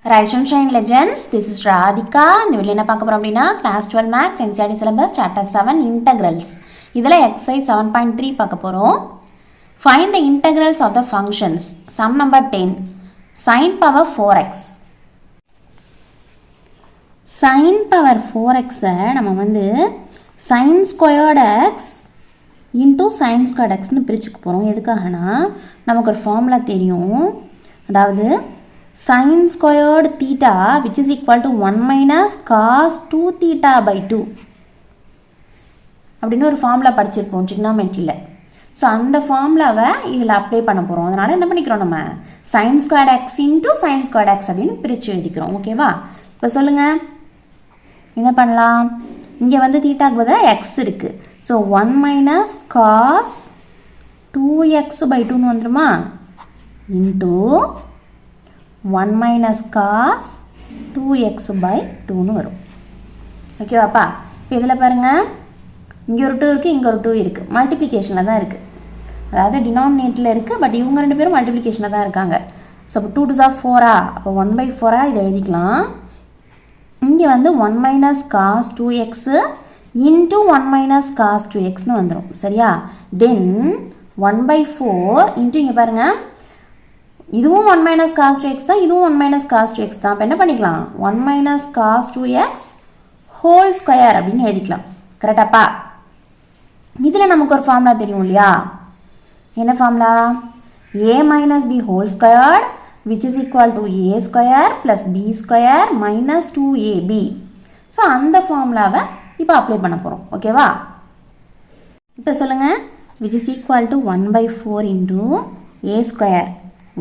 Rise and Shine Legends. This is Radhika. இந்த வீடியோல என்ன பார்க்க போறோம் அப்படினா Class 12 Maths NCERT Syllabus Chapter 7 Integrals. இதுல exercise 7.3 பார்க்க போறோம். Find the integrals of the functions. Sum number 10. Sin power 4x. Sin power 4x நம்ம வந்து sin squared x into sin squared x னு பிரிச்சுக்க போறோம். எதுக்காகனா நமக்கு ஒரு ஃபார்முலா தெரியும். அதாவது sin squared theta which is equal to 1 minus cos 2 theta by 2 அப்படின்னு ஒரு ஃபார்முலா படிச்சிருப்போம் trigonometryல. ஸோ அந்த ஃபார்முலாவை இதில் அப்ளை பண்ண போகிறோம். அதனால் என்ன பண்ணிக்கிறோம், நம்ம sin squared x into sin squared x அப்படின்னு பிரித்து எழுதிக்கிறோம். ஓகேவா? இப்போ சொல்லுங்கள், என்ன பண்ணலாம்? இங்கே வந்து தீட்டாக்கு பதிலாக எக்ஸ் இருக்குது. So 1 minus cos 2x by 2ன்னு வந்துடுமா, into 1 minus cos 2x by 2ன்னு வரும். ஓகேவாப்பா? இப்போ இதில் பாருங்கள், இங்கே ஒரு 2 இருக்குது, இங்கே ஒரு 2 இருக்குது. மல்டிப்ளிகேஷனில் தான் இருக்குது. அதாவது டினாமினேட்டில் இருக்குது, பட் இவங்க ரெண்டு பேரும் மல்டிப்ளிகேஷனில் தான் இருக்காங்க. ஸோ அப்போ 2 2 4 அப்போ 1/4 இதை எழுதிக்கலாம். இங்கே வந்து 1 minus cos 2x into 1 minus cos 2xன்னு வந்துடும். சரியா? தென் 1/4 இன்ட்டு இங்கே பாருங்கள், இதுவும் 1 minus cos 2x தான், இதுவும் 1 minus cos 2x தான். அப்போ என்ன பண்ணிக்கலாம், 1 minus cos 2x whole square அப்படின்னு எழுதிக்கலாம். கரெக்டாப்பா? இதில் நமக்கு ஒரு ஃபார்முலா தெரியும் இல்லையா? என்ன formula? a minus b whole squared which is equal to a square plus b square minus 2ab. So அந்த ஃபார்முலாவை இப்போ அப்ளை பண்ண போகிறோம். ஓகேவா? இப்போ சொல்லுங்கள், which is equal to 1/4 into a square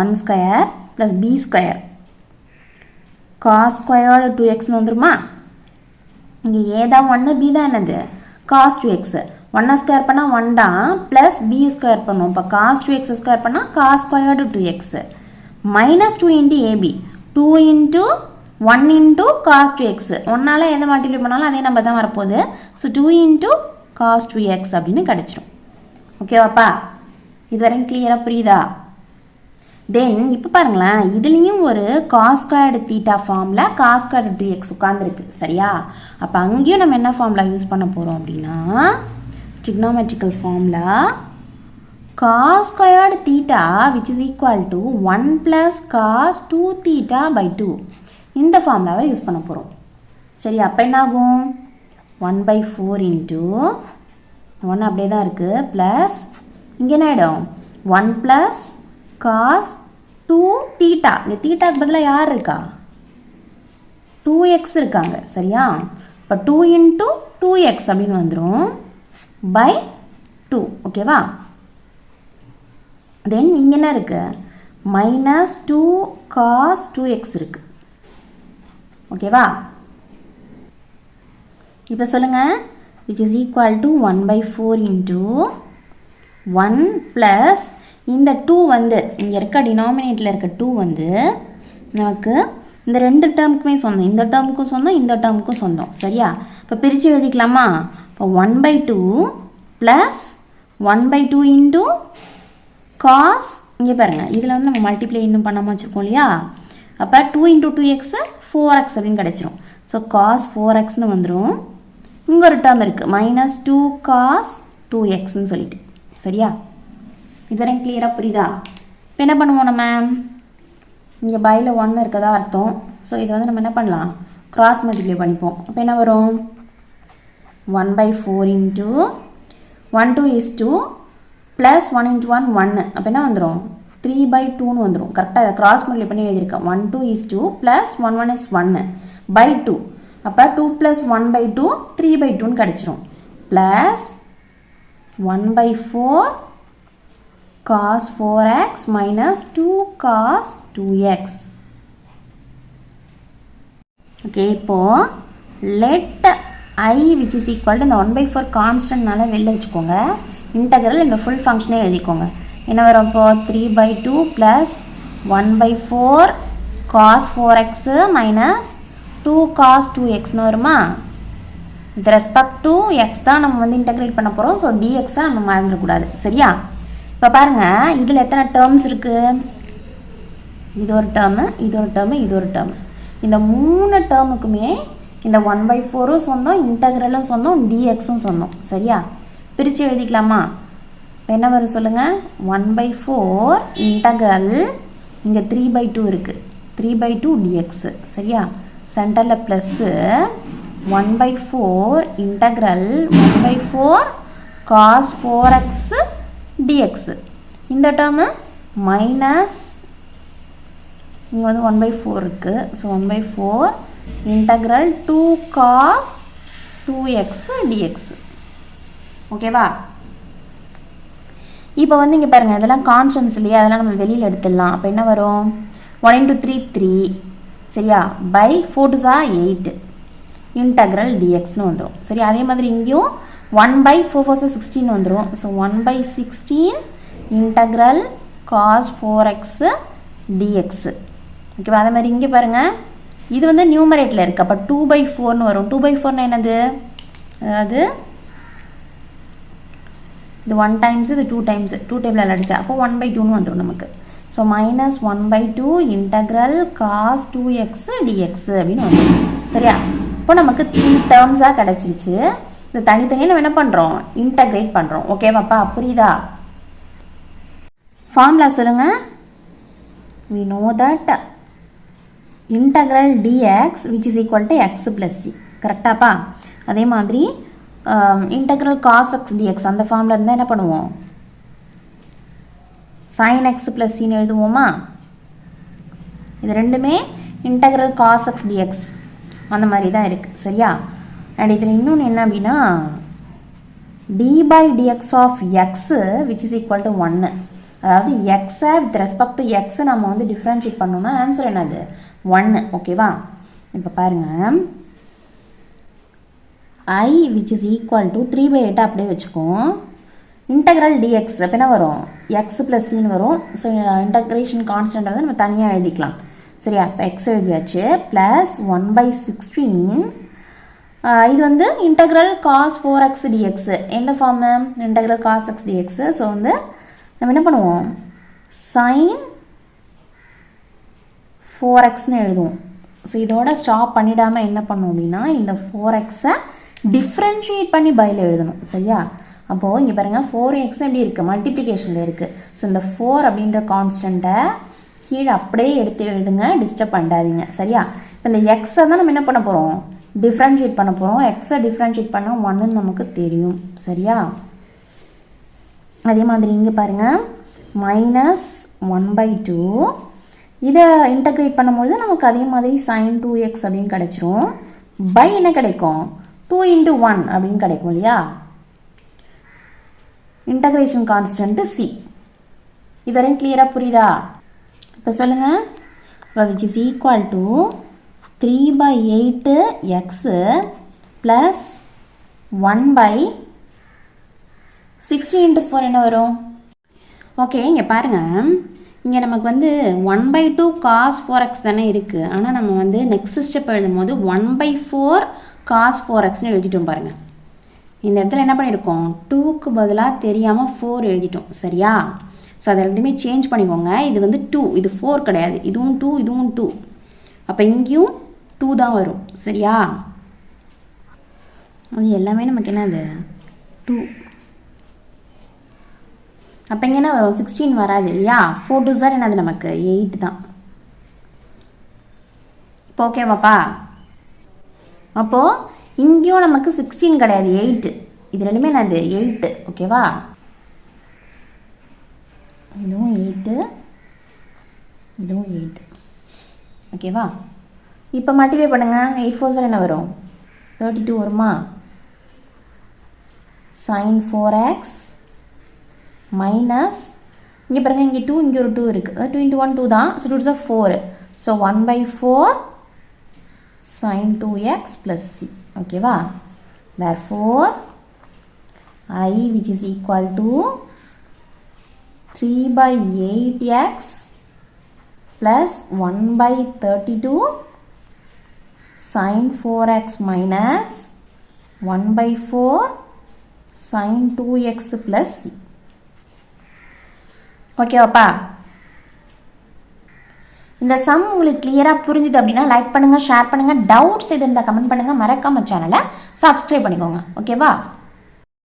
1 square plus b square cos squared 2xன்னு வந்துருமா? இங்கே a தான் 1, b தான் என்னது, cos 2x. 1 ஸ்கொயர் பண்ணால் 1 தான், ப்ளஸ் b ஸ்கொயர் பண்ணும். இப்போ cos 2x ஸ்கொயர் பண்ணால் cos squared 2x minus 2 into ab 2 into 1 into cos 2x. ஒன்றால் எதை மல்டிப்ளை பண்ணாலும் அதே நம்பர் தான் வரப்போகுது. ஸோ 2 இன்ட்டு cos 2x அப்படின்னு கிடச்சிடும். ஓகேவாப்பா? இது வரைக்கும் கிளியராக புரியுதா? தென் இப்போ பாருங்களேன், இதுலேயும் ஒரு cos squared theta ஃபார்மில் cos squared 2x உட்காந்துருக்கு. சரியா? அப்போ அங்கேயும் நம்ம என்ன ஃபார்முலா யூஸ் பண்ண போகிறோம் அப்படின்னா, trigonometrical formula cos squared theta which is equal to 1 plus cos 2 theta by 2. இந்த ஃபார்முலாவை யூஸ் பண்ண போகிறோம். சரி, அப்போ என்ன ஆகும், 1/4 இன்ட்டு 1 அப்படியே தான் இருக்குது, ப்ளஸ் இங்கே என்ன ஆகிடும், 1 ப்ளஸ் cos 2 theta. இந்த தீட்டாக்கு பதிலாக யார் இருக்கா, 2x இருக்காங்க. சரியா? இப்போ 2 இன்ட்டு 2x அப்படின்னு வந்துடும் பை 2. ஓகேவா? தென் இங்கே என்ன இருக்குது, மைனஸ் 2 cos 2x இருக்குது. ஓகேவா? இப்போ சொல்லுங்கள், which is equal to 1/4 into 1 plus இந்த 2 வந்து இங்கே இருக்க டினாமினேட்டில் இருக்க 2 வந்து நமக்கு இந்த ரெண்டு டேர்முக்குமே சொந்தம். இந்த டேர்முக்கும் சொந்தம், இந்த டேர்முக்கும் சொந்தம். சரியா? இப்போ பிரித்து எழுதிக்கலாமா? இப்போ 1/2 ப்ளஸ் 1/2 இன்ட்டு காஸ், இங்கே பாருங்கள், இதில் வந்து நம்ம மல்டிப்ளை இன்னும் பண்ணாமல் வச்சுருக்கோம் இல்லையா? அப்போ 2 இன்ட்டு 2x 4x அப்படின்னு கிடச்சிரும். ஸோ காஸ் 4xன்னு வந்துடும். இங்கே ஒரு டேர்ம் இருக்குது, மைனஸ் 2 காஸ் 2xன்னு சொல்லிட்டு. சரியா? இதுவரையும் கிளியராக புரியுதா? இப்போ என்ன பண்ணுவோம், நம்ம இங்கே பையில் 1 இருக்கதா அர்த்தம். ஸோ இதை வந்து நம்ம என்ன பண்ணலாம், கிராஸ் மல்டிப்ளை பண்ணிப்போம். அப்போ என்ன வரும், 1/4 இன்ட்டு 1 2 is 2 ப்ளஸ் 1 இன்ட்டு 1 1. அப்போ என்ன வந்துடும், 3/2ன்னு வந்துடும். கரெக்டாக இதை கிராஸ் மல்டிப்ளை பண்ணி எழுதியிருக்கேன். 1 2 is 2 ப்ளஸ் 1 1 is 1 by 2. அப்போ 2 ப்ளஸ் 1/2 3/2ன்னு கிடச்சிரும். Plus 1/4 cos 4x minus 2 cos 2x. Okay, இப்போது let I which is equal to இந்த 1/4 கான்ஸ்டன்ட்னால வெளில வச்சுக்கோங்க. இன்டகரல் இந்த ஃபுல் ஃபங்க்ஷனே எழுதிக்கோங்க. என்ன வரும், இப்போது 3/2 plus 1/4 cos 4x minus 2 cos 2xன்னு வருமா? வித் ரெஸ்பெக்ட் டு எக்ஸ் தான் நம்ம வந்து இன்டகிரேட் பண்ண போகிறோம். ஸோ dx நம்ம மறந்துடக்கூடாது. சரியா? இப்போ பாருங்கள், இதில் எத்தனை டேர்ம்ஸ் இருக்குது, இது ஒரு டேர்மு, இது ஒரு டேர்மு, இது ஒரு டேர்மு. இந்த 3 டேர்முக்குமே இந்த 1/4ம் சொந்தம், இன்டகிரலும் சொந்தம், dxம் சொந்தம். சரியா? பிரித்து எழுதிக்கலாமா? என்ன வரும் சொல்லுங்கள்? 1/4 இன்டகிரல், இங்கே 3/2 இருக்குது, 3/2 dx. சரியா? சென்டரில் plus 1/4 integral 1/4 cos 4x dx. இந்த டேர்மு மைனஸ், இங்கே வந்து 1/4 இருக்குது. So 1/4 integral 2 cos 2x dx. ஓகேவா? இப்போ வந்து இங்கே பாருங்கள், இதெல்லாம் கான்ஸ்டன்ட்ஸ் இல்லையா, அதெல்லாம் நம்ம வெளியில் எடுத்துடலாம். அப்போ என்ன வரும்? 1 × 3 3. சரியா? பை 4 2 8 இன்டகிரல் dxன்னு வந்துடும். சரி, அதே மாதிரி இங்கேயும் 1/4 4 16 வந்துடும். So 1/16 integral cos 4x dx. ஓகேவா? அதே மாதிரி இங்கே பாருங்கள், இது வந்து நியூமரேட்டில் இருக்குது. அப்போ 2/4ன்னு வரும். 2/4னா என்னது? அதாவது இது 1 டைம்ஸ், இது 2 டைம்ஸ், 2 டேபிளில் அடித்தா அப்போ 1/2ன்னு வந்துடும் நமக்கு. So minus 1/2 integral cos 2x dx அப்படின்னு வந்துடும். சரியா? இப்போ நமக்கு 3 டேர்ம்ஸாக கிடச்சிருச்சு. இது தனித்தனியாக நம்ம என்ன பண்ணுறோம்? இன்டகிரேட் பண்ணுறோம். ஓகேவாப்பா? புரியுதா? ஃபார்முலா சொல்லுங்கள். we know that integral dx which is equal to x plus c. கரெக்டாப்பா? அதே மாதிரி integral cos x dx அந்த ஃபார்முலா இருந்தால் என்ன பண்ணுவோம்? sin x plus c ன்னு எழுதுவோமா? இது ரெண்டுமே integral cos x dx அந்த மாதிரி தான் இருக்குது. சரியா? அண்ட் இதில் இன்னொன்று என்ன அப்படின்னா d/dx of x which is equal to 1. அதாவது எக்ஸை வித் ரெஸ்பெக்ட் டு எக்ஸை நம்ம வந்து டிஃப்ரென்ஷியேட் பண்ணோம்னா ஆன்சர் என்னது? 1. ஓகேவா? இப்போ பாருங்கள், I which is equal to 3/8 அப்படியே வச்சுக்கோம். இன்டகிரல் dx அப்போ என்ன வரும்? x plus c வரும். ஸோ இன்டகிரேஷன் கான்ஸ்டன்ட் வந்து நம்ம தனியாக எழுதிக்கலாம். சரியா? இப்போ எக்ஸ் எழுதியாச்சு. ப்ளஸ் 1/16 இது வந்து இன்டகிரல் cos 4x dx. எந்த form? Integral cos x dx. So வந்து நம்ம என்ன பண்ணுவோம்? sin 4xன்னு எழுதுவோம். ஸோ இதோட ஸ்டாப் பண்ணிடாமல் என்ன பண்ணுவோம் அப்படின்னா இந்த 4xை டிஃப்ரென்ஷியேட் பண்ணி பையில் எழுதணும். சரியா? அப்போது இங்கே பாருங்கள், 4x எப்படி இருக்குது? மல்டிப்ளிகேஷனில் இருக்குது. ஸோ இந்த 4 அப்படின்ற கான்ஸ்டண்ட்டை கீழே அப்படியே எடுத்து எழுதுங்க, டிஸ்டர்ப் பண்ணாதீங்க. சரியா? இப்போ இந்த எக்ஸை தான் நம்ம என்ன பண்ண போகிறோம்? டிஃப்ரென்ஷியேட் பண்ண போகிறோம். எக்ஸை டிஃப்ரென்ஷியேட் பண்ணால் 1ன்னு நமக்கு தெரியும். சரியா? அதே மாதிரி இங்கே பாருங்கள், மைனஸ் 1/2 இதை இன்டகிரேட் பண்ணும்பொழுது நமக்கு அதே மாதிரி sin 2x அப்படின்னு கிடைச்சிரும். பை என்ன கிடைக்கும்? 2 × 1 அப்படின்னு கிடைக்கும் இல்லையா? Integration constant c. இதுவரையும் கிளியராக புரியுதா? இப்போ சொல்லுங்கள். இப்போ which is equal to 3/8 x plus 1/16 × 4 என்ன வரும்? ஓகே, இங்கே பாருங்கள், இங்கே நமக்கு வந்து 1/2 cos 4x தானே இருக்குது. ஆனால் நம்ம வந்து நெக்ஸ்ட் ஸ்டெப் எழுதும் போது 1/4 cos 4xன்னு எழுதிட்டோம் பாருங்கள். இந்த இடத்துல என்ன பண்ணியிருக்கோம்? 2க்கு பதிலாக தெரியாமல் 4 எழுதிட்டோம். சரியா? ஸோ அதை எல்லாத்தையுமே சேஞ்ச் பண்ணிக்கோங்க. இது வந்து 2, இது 4 கிடையாது. இதுவும் 2, இதுவும் 2. அப்போ இங்கேயும் 2 தான் வரும். சரியா? அது எல்லாமே நமக்கு என்னது? 2. அப்போ இங்கே என்ன வரும்? 16 வராது இல்லையா? 4 2 என்னது நமக்கு? 8 தான். இப்போ ஓகேவாப்பா? அப்போது இங்கேயும் நமக்கு 16 கிடையாது, 8. இது ரெண்டுமே என்னது? 8. ஓகேவா? இதுவும் 8, இதுவும் 8. ஓகேவா? இப்போ மல்டிப்ளை பண்ணுங்கள். 8 4 என்ன வரும்? 32 வருமா? sin 4x மைனஸ் இங்கே பாருங்கள், இங்கே 2, இங்கே ஒரு 2 இருக்குது. அது 2 × 1 2 தான். So 2 2 4. So 1/4 sin 2x plus c. ஓகேவா? therefore I which is equal to 3/8x plus 1/32 sin 4x minus 1/4 sin 2x plus c. ஓகேவாப்பா? இந்த சம் உங்களுக்கு கிளியராக புரிஞ்சுது அப்படின்னா லைக் பண்ணுங்கள், ஷேர் பண்ணுங்கள். டவுட்ஸ் எது இருந்தால் கமெண்ட் பண்ணுங்கள். மறக்காம சேனலை சப்ஸ்கிரைப் பண்ணிக்கோங்க. ஓகேவா?